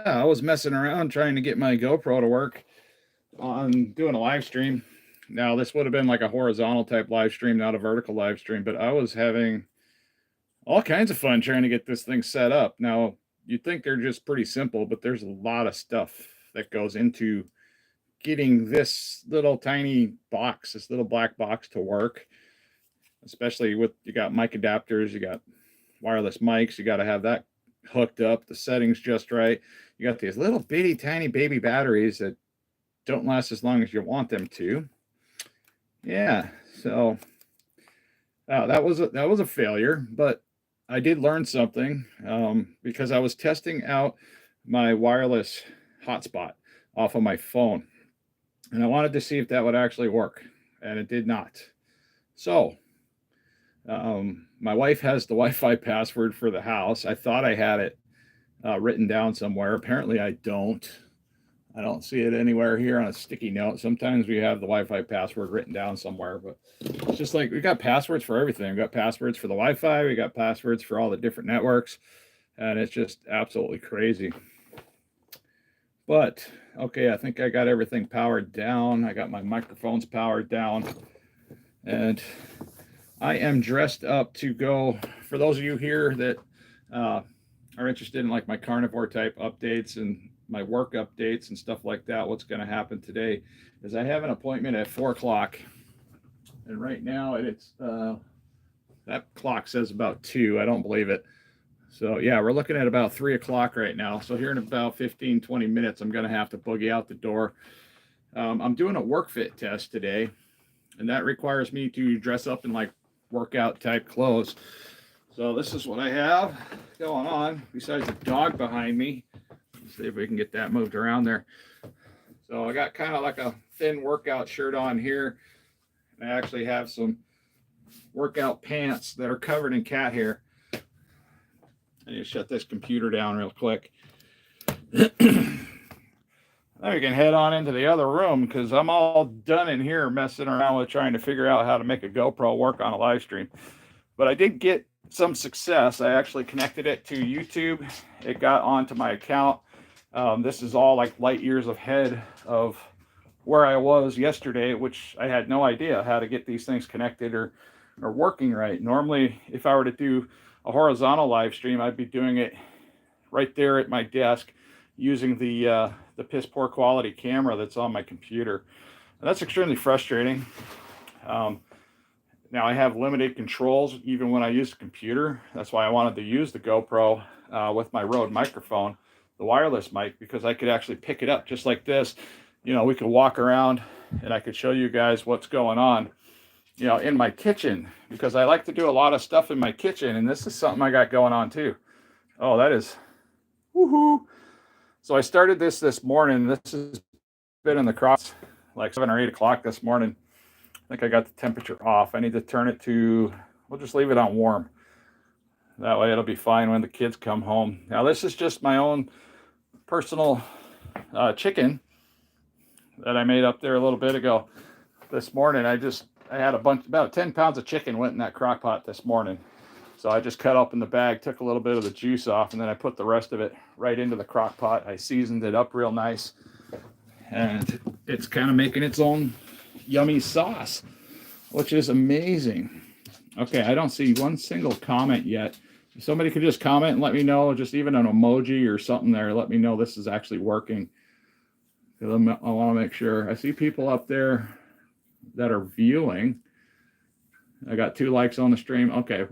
I was messing around trying to get my GoPro to work on doing a live stream. Now, this would have been like a horizontal type live stream, not a vertical live stream, but I was having all kinds of fun trying to get this thing set up. Now, you'd think they're just pretty simple, but there's a lot of stuff that goes into getting this little tiny box, this little black box to work, especially with you got mic adapters, you got wireless mics, you got to have that hooked up, the settings just right. You got these little bitty tiny baby batteries that don't last as long as you want them to. Yeah, so that was a failure, but I did learn something because I was testing out my wireless hotspot off of my phone, and I wanted to see if that would actually work, and it did not. So my wife has the Wi-Fi password for the house. I thought I had it written down somewhere. Apparently, I don't. I don't see it anywhere here on a sticky note. Sometimes we have the Wi-Fi password written down somewhere, but it's just like we got passwords for everything. We got passwords for the Wi-Fi. We got passwords for all the different networks, and it's just absolutely crazy. But okay, I think I got everything powered down. I got my microphones powered down, and I am dressed up to go. For those of you here that are interested in like my carnivore type updates and my work updates and stuff like that, what's going to happen today is I have an appointment at 4 o'clock, and right now it's that clock says about 2. I don't believe it. So yeah, we're looking at about 3 o'clock right now. So here in about 15-20 minutes I'm going to have to boogie out the door. I'm doing a work fit test today, and that requires me to dress up in like workout type clothes. So this is what I have going on besides the dog behind me. Let's see if we can get that moved around there. So I got kind of like a thin workout shirt on here. I actually have some workout pants that are covered in cat hair. I need to shut this computer down real quick. Now we can head on into the other room because I'm all done in here messing around with trying to figure out how to make a GoPro work on a live stream. But I did get some success. I actually connected it to YouTube. It got onto my account. This is all like light years ahead of where I was yesterday, which I had no idea how to get these things connected or working right. Normally, if I were to do a horizontal live stream, I'd be doing it right there at my desk using the piss poor quality camera that's on my computer. And that's extremely frustrating. Now I have limited controls even when I use the computer. That's why I wanted to use the GoPro with my Rode microphone, the wireless mic, because I could actually pick it up just like this. You know, we could walk around and I could show you guys what's going on, you know, in my kitchen, because I like to do a lot of stuff in my kitchen, and this is something I got going on too. Oh, that is woohoo. So I started this morning. This has been in the cross like 7 or 8 o'clock this morning. I think I got the temperature off. I need to turn it to, we'll just leave it on warm. That way it'll be fine when the kids come home. Now this is just my own personal chicken that I made up there a little bit ago. This morning I had about 10 pounds of chicken went in that crock pot this morning. So I just cut open the bag, took a little bit of the juice off, and then I put the rest of it right into the crock pot. I seasoned it up real nice, and it's kind of making its own yummy sauce, which is amazing. Okay, I don't see one single comment yet. If somebody could just comment and let me know, just even an emoji or something there, let me know this is actually working. I want to make sure. I see people up there that are viewing. I got 2 likes on the stream. Okay,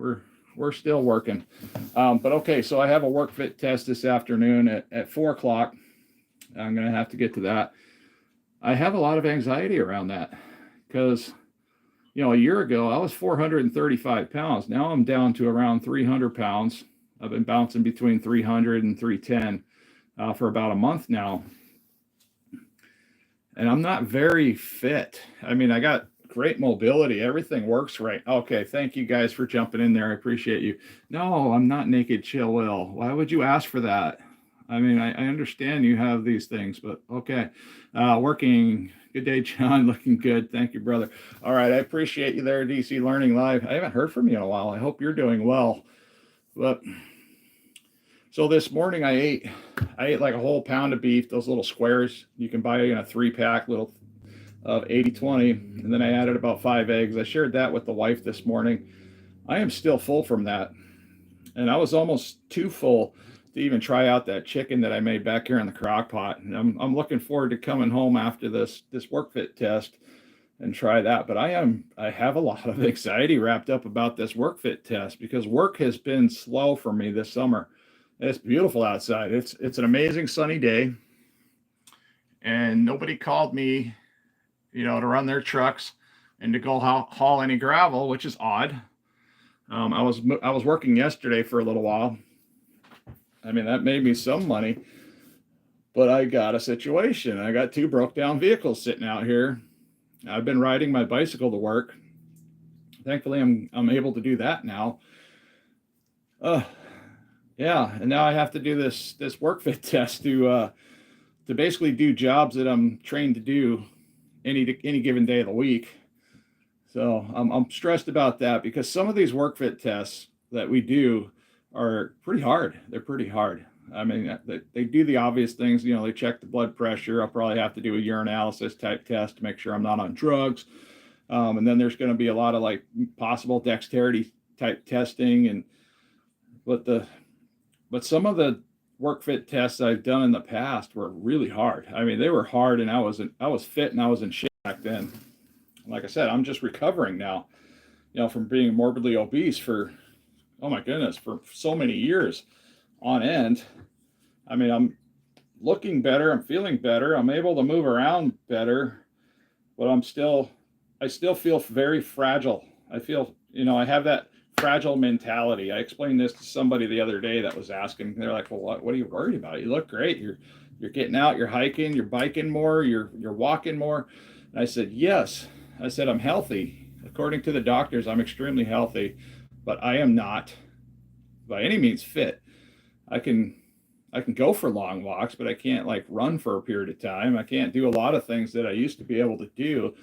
we're still working. But okay, so I have a work fit test this afternoon at 4 o'clock. I'm going to have to get to that. I have a lot of anxiety around that because, you know, a year ago I was 435 pounds. Now I'm down to around 300 pounds. I've been bouncing between 300 and 310 for about a month now. And I'm not very fit. I mean, I got great mobility. Everything works right. Okay, thank you guys for jumping in there. I appreciate you. No, I'm not naked, chill, Will. Why would you ask for that? I mean, I understand you have these things, but okay. Working. Good day, John. Looking good. Thank you, brother. All right, I appreciate you there, DC Learning Live. I haven't heard from you in a while. I hope you're doing well. But So this morning I ate like a whole pound of beef, those little squares you can buy in a 3-pack, little of 80/20, and then I added about 5 eggs. I shared that with the wife this morning. I am still full from that, and I was almost too full to even try out that chicken that I made back here in the crock pot. And I'm looking forward to coming home after this work fit test and try that. But I have a lot of anxiety wrapped up about this work fit test because work has been slow for me this summer. It's beautiful outside. It's an amazing sunny day, and nobody called me, to run their trucks and to go haul any gravel, which is odd. I was working yesterday for a little while. I mean, that made me some money, but I got a situation. I got 2 broke down vehicles sitting out here. I've been riding my bicycle to work. Thankfully, I'm able to do that now. Yeah, and now I have to do this work fit test to basically do jobs that I'm trained to do any given day of the week. So I'm stressed about that because some of these work fit tests that we do are pretty hard. They're pretty hard. I mean, they do the obvious things. They check the blood pressure. I'll probably have to do a urinalysis type test to make sure I'm not on drugs. And then there's going to be a lot of like possible dexterity type testing. But some of the work fit tests I've done in the past were really hard. I mean, they were hard, and I was fit and I was in shape back then. Like I said, I'm just recovering now, from being morbidly obese for, oh my goodness, for so many years on end. I mean, I'm looking better. I'm feeling better. I'm able to move around better, but I still feel very fragile. I feel, I have that fragile mentality. I explained this to somebody the other day that was asking. They're like, well, what are you worried about? You look great. You're getting out, you're hiking, you're biking more, you're walking more. And I said, yes. I said, I'm healthy. According to the doctors, I'm extremely healthy, but I am not by any means fit. I can go for long walks, but I can't like run for a period of time. I can't do a lot of things that I used to be able to do.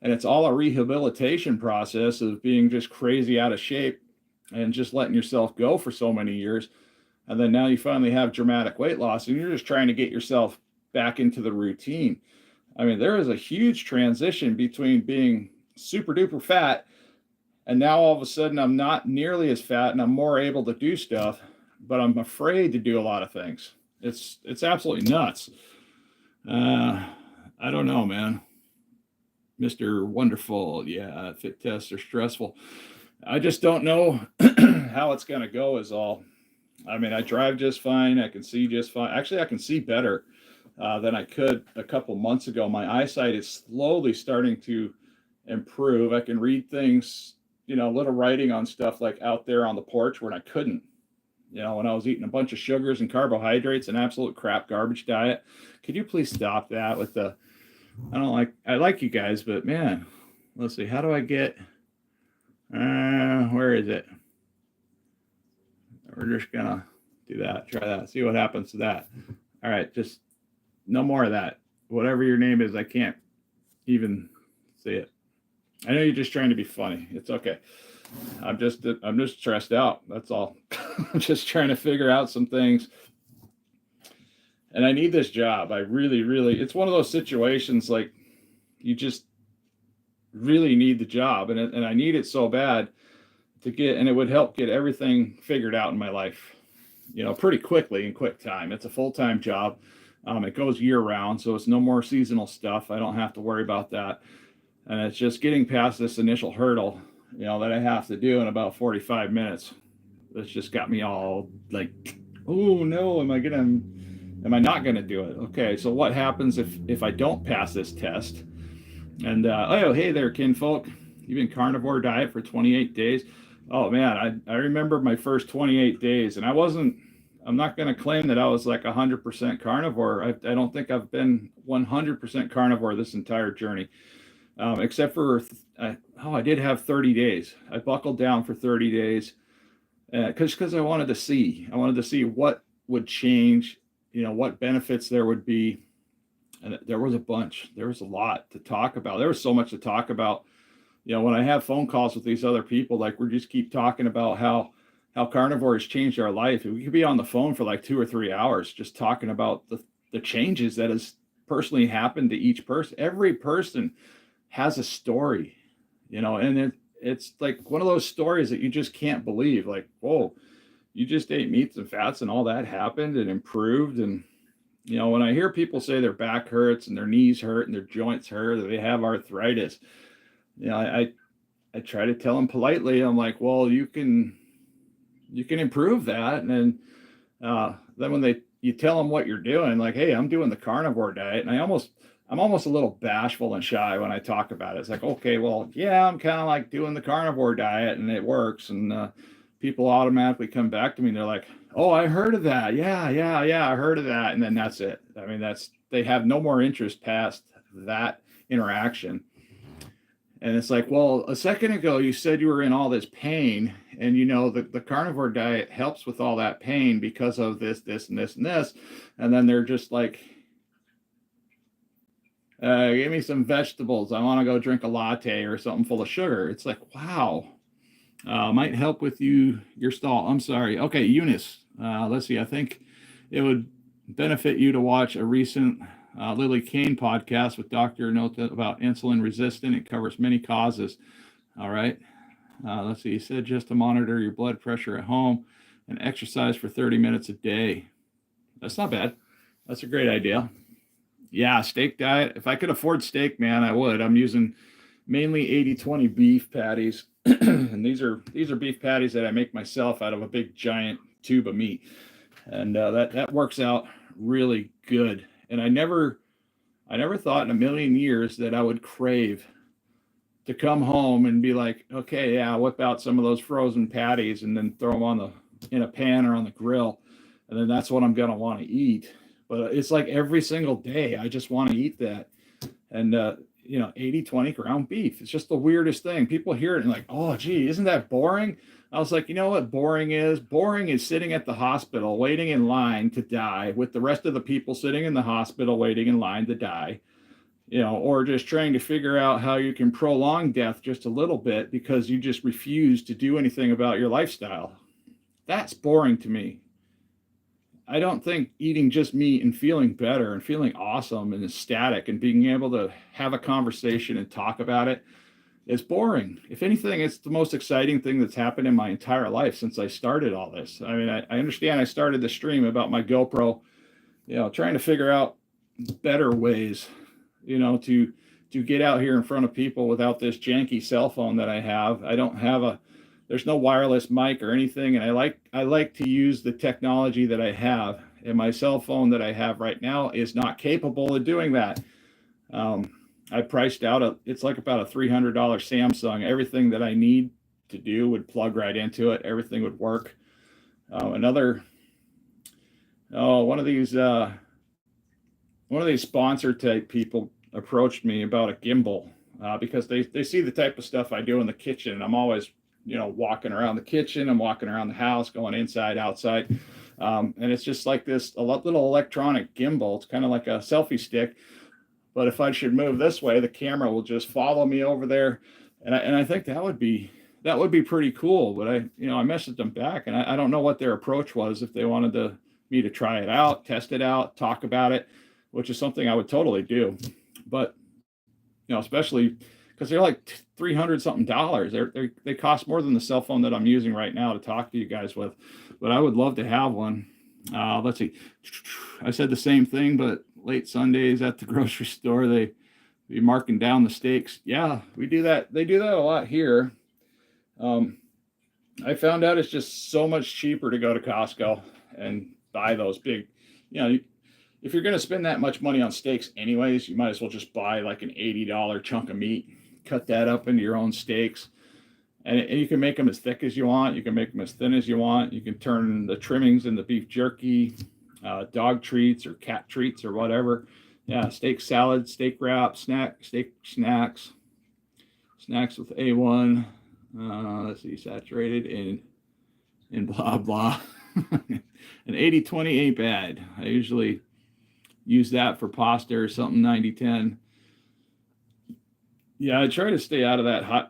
And it's all a rehabilitation process of being just crazy out of shape and just letting yourself go for so many years. And then now you finally have dramatic weight loss and you're just trying to get yourself back into the routine. I mean, there is a huge transition between being super duper fat and now all of a sudden I'm not nearly as fat and I'm more able to do stuff, but I'm afraid to do a lot of things. It's absolutely nuts. I don't know, man. Mr. Wonderful. Yeah, fit tests are stressful. I just don't know how it's going to go is all. I mean, I drive just fine. I can see just fine. Actually, I can see better than I could a couple months ago. My eyesight is slowly starting to improve. I can read things, little writing on stuff like out there on the porch when I couldn't, when I was eating a bunch of sugars and carbohydrates and absolute crap garbage diet. Could you please stop that with the, I like you guys, but man, let's see, how do I get, where is it? We're just gonna do that, try that, see what happens to that. All right, just no more of that. Whatever your name is, I can't even see it. I know you're just trying to be funny. It's okay. I'm just stressed out. That's all. I'm just trying to figure out some things. And I need this job. I really, really, it's one of those situations like you just really need the job. And I need it so bad to get, and it would help get everything figured out in my life, pretty quickly in quick time. It's a full-time job. It goes year round, so it's no more seasonal stuff. I don't have to worry about that. And it's just getting past this initial hurdle, that I have to do in about 45 minutes. That's just got me all like, oh no, am I not going to do it? Okay, so what happens if I don't pass this test? And, oh, hey there, kinfolk. You've been carnivore diet for 28 days. Oh, man, I remember my first 28 days, and I'm not going to claim that I was like 100% carnivore. I don't think I've been 100% carnivore this entire journey, except for, I did have 30 days. I buckled down for 30 days because I wanted to see. I wanted to see what would change, what benefits there would be. And there was a bunch. There was a lot to talk about. There was so much to talk about. When I have phone calls with these other people, like we just keep talking about how how carnivore has changed our life. We could be on the phone for like 2 or 3 hours just talking about the changes that has personally happened to each person. Every person has a story, and it's like one of those stories that you just can't believe. Like, whoa, you just ate meats and fats and all that happened and improved. And, when I hear people say their back hurts and their knees hurt and their joints hurt, or they have arthritis, I try to tell them politely. I'm like, well, you can improve that. And then when you tell them what you're doing, like, hey, I'm doing the carnivore diet. And I'm almost a little bashful and shy when I talk about it. It's like, okay, well, yeah, I'm kind of like doing the carnivore diet and it works. And people automatically come back to me and they're like, oh, I heard of that. Yeah, I heard of that. And then that's it. I mean, they have no more interest past that interaction. And it's like, well, a second ago, you said you were in all this pain, and the carnivore diet helps with all that pain because of this, and this, and this. And then they're just like, give me some vegetables. I want to go drink a latte or something full of sugar. It's like, wow, might help with your stall. I'm sorry. Okay, Eunice, let's see. I think it would benefit you to watch a recent Lily Kane podcast with Dr. Nota about insulin resistant. It covers many causes. All right. Let's see. He said just to monitor your blood pressure at home and exercise for 30 minutes a day. That's not bad. That's a great idea. Yeah, steak diet. If I could afford steak, man, I would. I'm using mainly 80/20 beef patties. And these are beef patties that I make myself out of a big giant tube of meat. And that works out really good. And I never thought in a million years that I would crave to come home and be like, okay, yeah, whip out some of those frozen patties and then throw them in a pan or on the grill. And then that's what I'm going to want to eat. But it's like every single day, I just want to eat that. And, 80/20 ground beef. It's just the weirdest thing. People hear it and like, oh, gee, isn't that boring? I was like, you know what boring is? Boring is sitting at the hospital waiting in line to die with the rest of the people sitting in the hospital waiting in line to die, or just trying to figure out how you can prolong death just a little bit because you just refuse to do anything about your lifestyle. That's boring to me. I don't think eating just meat and feeling better and feeling awesome and ecstatic and being able to have a conversation and talk about it is boring. If anything, it's the most exciting thing that's happened in my entire life since I started all this. I mean, I understand I started the stream about my GoPro, trying to figure out better ways, to get out here in front of people without this janky cell phone that I have. There's no wireless mic or anything. And I like to use the technology that I have, and my cell phone that I have right now is not capable of doing that. I priced out it's like about a $300 Samsung. Everything that I need to do would plug right into it. Everything would work. One of these sponsor type people approached me about a gimbal because they see the type of stuff I do in the kitchen, and I'm always walking around the kitchen, I'm walking around the house, going inside, outside. And it's just like this little electronic gimbal. It's kind of like a selfie stick. But if I should move this way, the camera will just follow me over there. And I think that would be pretty cool. But I messaged them back, and I don't know what their approach was, if they wanted me to try it out, test it out, talk about it, which is something I would totally do. But, especially because they're like $300 something. They cost more than the cell phone that I'm using right now to talk to you guys with. But I would love to have one. Let's see. I said the same thing, but late Sundays at the grocery store, they be marking down the steaks. Yeah, we do that. They do that a lot here. I found out it's just so much cheaper to go to Costco and buy those big, if you're going to spend that much money on steaks anyways, you might as well just buy like an $80 chunk of meat, cut that up into your own steaks. And you can make them as thick as you want. You can make them as thin as you want. You can turn the trimmings into beef jerky, dog treats or cat treats or whatever. Yeah, steak salad, steak wrap, steak snacks with A1. Let's see, saturated in blah, blah. An 80/20 ain't bad. I usually use that for pasta or something, 90/10. Yeah, I try to stay out of that hot,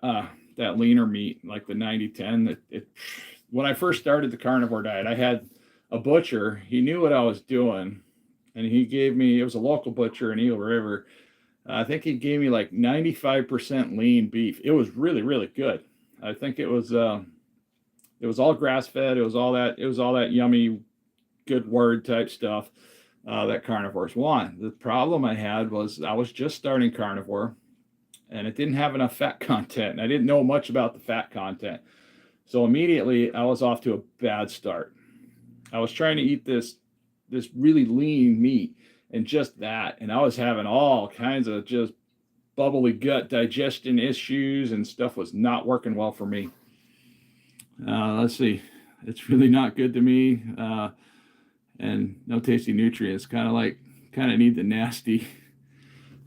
that leaner meat, like the 90/10. when I first started the carnivore diet, I had a butcher. He knew what I was doing, and he gave me, it was a local butcher in Eagle River. I think he gave me like 95% lean beef. It was really, really good. I think it was all grass fed. It was all that yummy, good word type stuff that carnivores want. The problem I had was I was just starting carnivore, and it didn't have enough fat content, and I didn't know much about the fat content. So immediately I was off to a bad start. I was trying to eat this really lean meat and just that, and I was having all kinds of just bubbly gut digestion issues, and stuff was not working well for me. Let's see, it's really not good to me, and no tasty nutrients. Kind of need the nasty.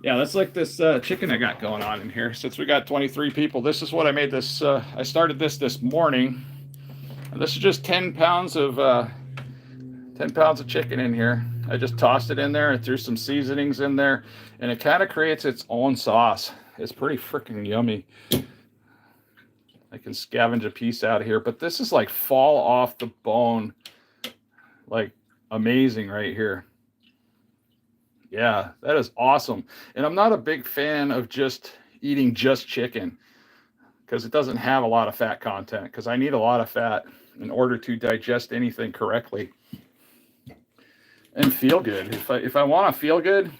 Yeah, that's like this chicken I got going on in here. Since we got 23 people, this is what I made this. I started this morning. And this is just 10 pounds of 10 pounds of chicken in here. I just tossed it in there and threw some seasonings in there, and it kind of creates its own sauce. It's pretty freaking yummy. I can scavenge a piece out of here, but this is like fall off the bone, like amazing right here. Yeah, that is awesome. And I'm not a big fan of just eating just chicken because it doesn't have a lot of fat content, because I need a lot of fat in order to digest anything correctly and feel good. If I want to feel good,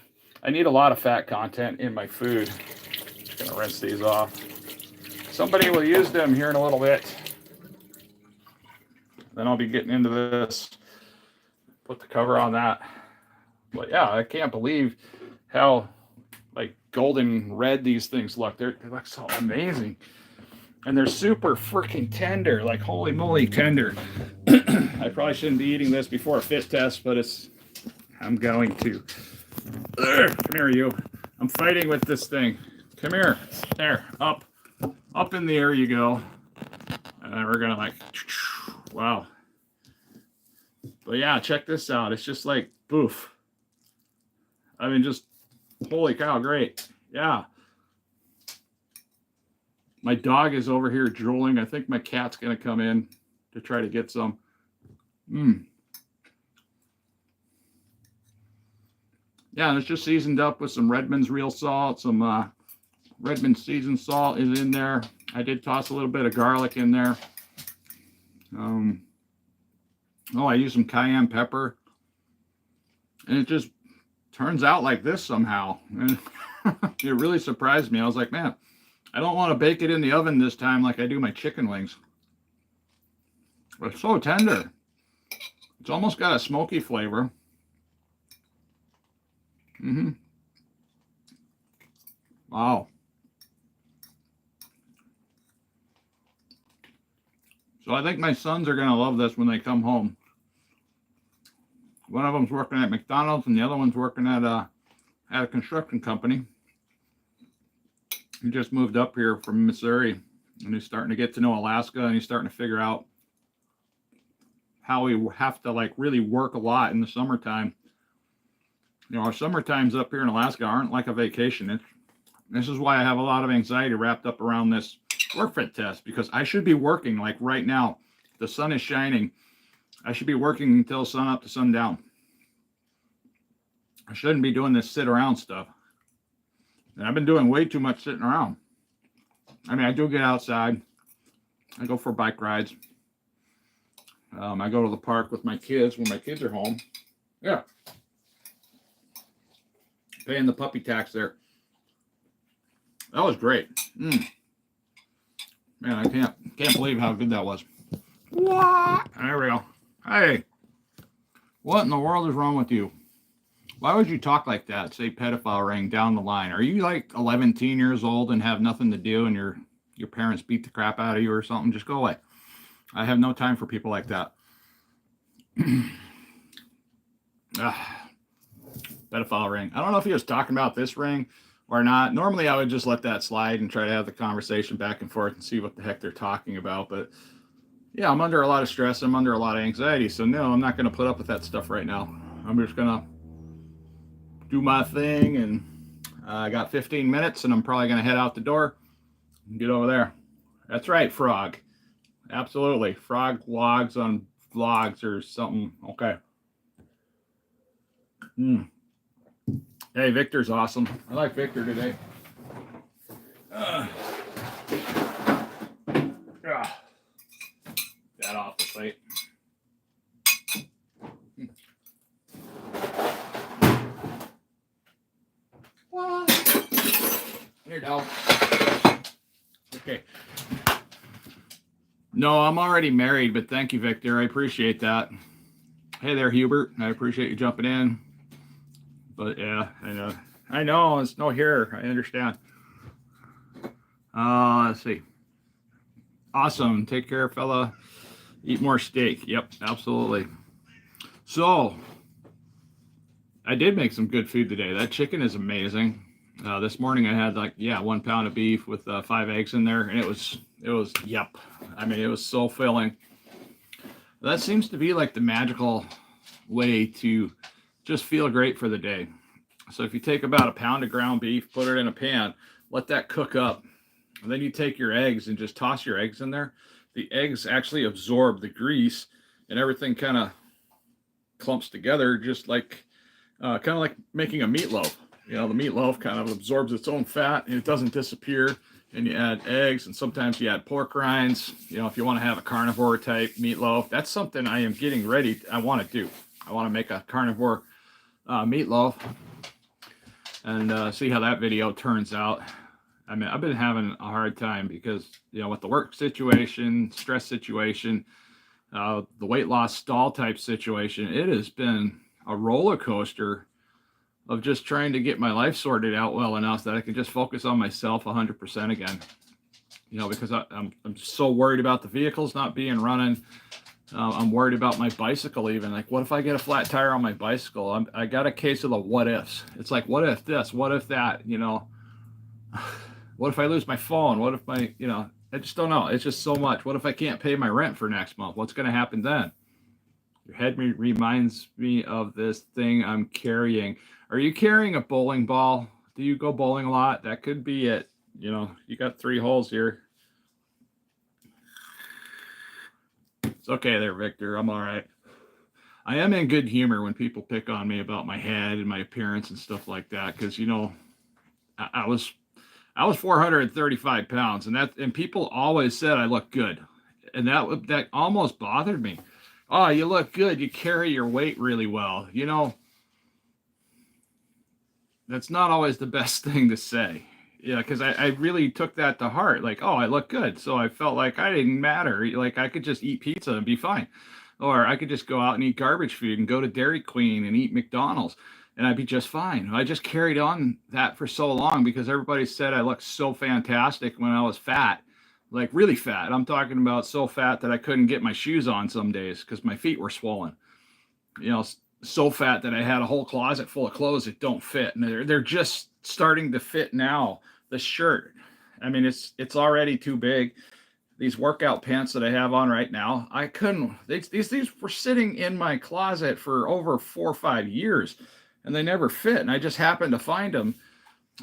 I need a lot of fat content in my food. Just gonna rinse these off. Somebody will use them here in a little bit. Then I'll be getting into this. Put the cover on that. But yeah, I can't believe how like golden red these things look. They look so amazing. And they're super freaking tender, like holy moly tender. I probably shouldn't be eating this before a fit test, but I'm going to. Come here, you. I'm fighting with this thing. Come here. There, up in the air you go. And then we're gonna like, wow. But yeah, check this out. It's just like boof. I mean, just holy cow, great. Yeah. My dog is over here drooling. I think my cat's going to come in to try to get some. Yeah, and it's just seasoned up with some Redmond's real salt. Some Redmond seasoned salt is in there. I did toss a little bit of garlic in there. I used some cayenne pepper. And it just turns out like this somehow. And it really surprised me. I was like, man, I don't want to bake it in the oven this time like I do my chicken wings. But it's so tender. It's almost got a smoky flavor. Wow. So I think my sons are going to love this when they come home. One of them's working at McDonald's and the other one's working at a construction company. He just moved up here from Missouri, and he's starting to get to know Alaska, and he's starting to figure out how we have to like really work a lot in the summertime. You know, our summer times up here in Alaska aren't like a vacation. This is why I have a lot of anxiety wrapped up around this work fit test, because I should be working like right now. The sun is shining. I should be working until sun up to sundown. I shouldn't be doing this sit around stuff. And I've been doing way too much sitting around. I mean, I do get outside. I go for bike rides. I go to the park with my kids when my kids are home. Yeah. Paying the puppy tax there. That was great. Man, I can't believe how good that was. What? There we go. Hey, what in the world is wrong with you? Why would you talk like that? Say pedophile ring down the line. Are you like 11, 10 years old and have nothing to do, and your parents beat the crap out of you or something? Just go away. I have no time for people like that. Pedophile ring. I don't know if he was talking about this ring or not. Normally I would just let that slide and try to have the conversation back and forth and see what the heck they're talking about. But yeah, I'm under a lot of stress. I'm under a lot of anxiety. So no, I'm not going to put up with that stuff right now. I'm just going to do my thing, and I got 15 minutes, and I'm probably going to head out the door and get over there. That's right, Frog. Absolutely. Frog logs on vlogs or something. Okay. Mm. Hey, Victor's awesome. I like Victor today. Yeah. That off the plate. What? Here, dog. Okay. No, I'm already married, but thank you, Victor. I appreciate that. Hey there, Hubert. I appreciate you jumping in. But yeah, I know. I know. It's no here. I understand. Let's see. Awesome. Take care, fella. Eat more steak. Yep, absolutely. So, I did make some good food today. That chicken is amazing. This morning I had 1 pound of beef with 5 eggs in there, and it was yep. I mean, it was so filling. That seems to be like the magical way to just feel great for the day. So if you take about a pound of ground beef, put it in a pan, let that cook up, and then you take your eggs and just toss your eggs in there. The eggs actually absorb the grease, and everything kind of clumps together, just like kind of like making a meatloaf. You know, the meatloaf kind of absorbs its own fat and it doesn't disappear. And you add eggs, and sometimes you add pork rinds. You know, if you want to have a carnivore type meatloaf, that's something I am getting ready. I want to do. I want to make a carnivore meatloaf and see how that video turns out. I mean, I've been having a hard time because, you know, with the work situation, stress situation, the weight loss stall type situation, it has been a roller coaster of just trying to get my life sorted out well enough that I can just focus on myself 100% again. You know, because I'm so worried about the vehicles not being running. I'm worried about my bicycle even. Like, what if I get a flat tire on my bicycle? I got a case of the what ifs. It's like, what if this? What if that? You know, what if I lose my phone? What if you know, I just don't know. It's just so much. What if I can't pay my rent for next month? What's going to happen then? Your head reminds me of this thing I'm carrying. Are you carrying a bowling ball? Do you go bowling a lot? That could be it. You know, you got 3 holes here. It's okay there, Victor. I'm all right. I am in good humor when people pick on me about my head and my appearance and stuff like that, because, you know, I was 435 pounds, and people always said I look good, and that almost bothered me. Oh, you look good. You carry your weight really well. You know, that's not always the best thing to say. Yeah, because I really took that to heart. Like, oh, I look good. So I felt like I didn't matter. Like, I could just eat pizza and be fine. Or I could just go out and eat garbage food and go to Dairy Queen and eat McDonald's and I'd be just fine. I just carried on that for so long because everybody said I looked so fantastic when I was fat, like really fat. I'm talking about so fat that I couldn't get my shoes on some days because my feet were swollen. You know, so fat that I had a whole closet full of clothes that don't fit, and they're just starting to fit now. The shirt, I mean, it's already too big. These workout pants that I have on right now, I couldn't. These were sitting in my closet for over 4 or 5 years, and they never fit. And I just happened to find them.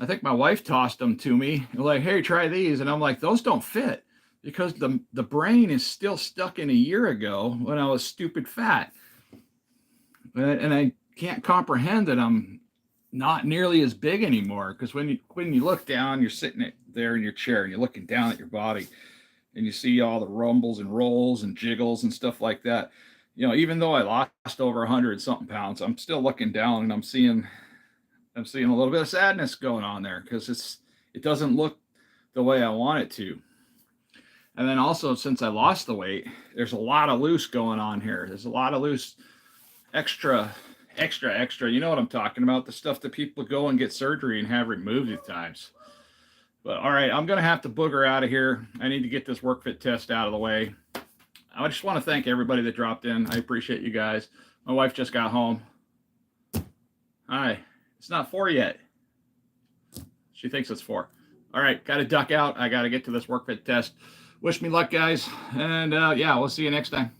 I think my wife tossed them to me, like, "Hey, try these," and I'm like, "Those don't fit." Because the brain is still stuck in a year ago when I was stupid fat. And I can't comprehend that I'm not nearly as big anymore. Because when you look down, you're sitting there in your chair and you're looking down at your body, and you see all the rumbles and rolls and jiggles and stuff like that. You know, even though I lost over 100 something pounds, I'm still looking down and I'm seeing a little bit of sadness going on there because it doesn't look the way I want it to. And then also, since I lost the weight, there's a lot of loose going on here. There's a lot of loose extra. You know what I'm talking about? The stuff that people go and get surgery and have removed at times. But all right, I'm going to have to booger out of here. I need to get this work fit test out of the way. I just want to thank everybody that dropped in. I appreciate you guys. My wife just got home. Hi. It's not 4 yet. She thinks it's 4. All right, got to duck out. I got to get to this work fit test. Wish me luck, guys. And yeah, we'll see you next time.